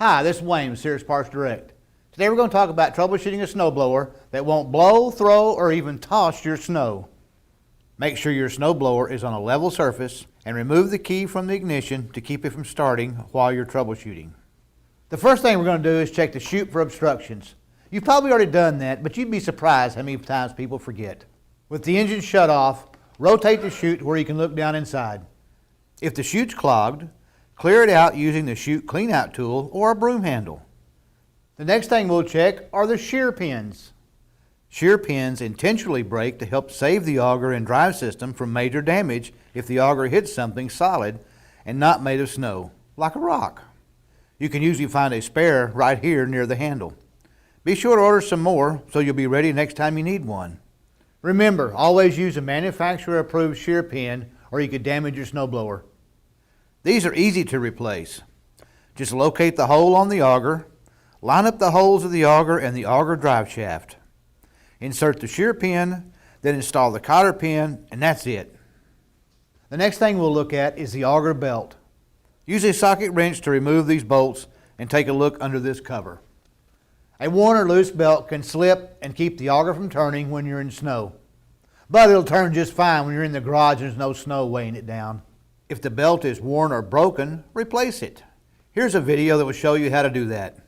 Hi, this is Wayne with Sears PartsDirect. Today we're going to talk about troubleshooting a snowblower that won't blow, throw, or even toss your snow. Make sure your snowblower is on a level surface and remove the key from the ignition to keep it from starting while you're troubleshooting. The first thing we're going to do is check the chute for obstructions. You've probably already done that, but you'd be surprised how many times people forget. With the engine shut off, rotate the chute where you can look down inside. If the chute's clogged, clear it out using the chute cleanout tool or a broom handle. The next thing we'll check are the shear pins. Shear pins intentionally break to help save the auger and drive system from major damage if the auger hits something solid and not made of snow, like a rock. You can usually find a spare right here near the handle. Be sure to order some more so you'll be ready next time you need one. Remember, always use a manufacturer-approved shear pin or you could damage your snowblower. These are easy to replace. Just locate the hole on the auger, line up the holes of the auger and the auger drive shaft. Insert the shear pin, then install the cotter pin, and that's it. The next thing we'll look at is the auger belt. Use a socket wrench to remove these bolts and take a look under this cover. A worn or loose belt can slip and keep the auger from turning when you're in snow. But it'll turn just fine when you're in the garage and there's no snow weighing it down. If the belt is worn or broken, replace it. Here's a video that will show you how to do that.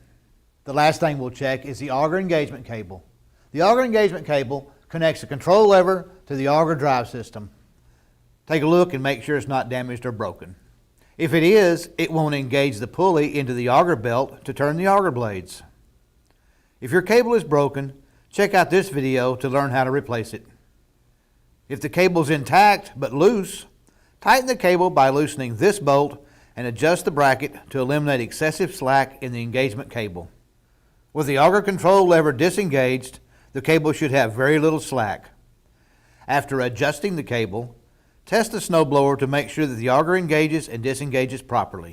The last thing we'll check is the auger engagement cable. The auger engagement cable connects the control lever to the auger drive system. Take a look and make sure it's not damaged or broken. If it is, it won't engage the pulley into the auger belt to turn the auger blades. If your cable is broken, check out this video to learn how to replace it. If the cable is intact but loose, tighten the cable by loosening this bolt and adjust the bracket to eliminate excessive slack in the engagement cable. With the auger control lever disengaged, the cable should have very little slack. After adjusting the cable, test the snowblower to make sure that the auger engages and disengages properly.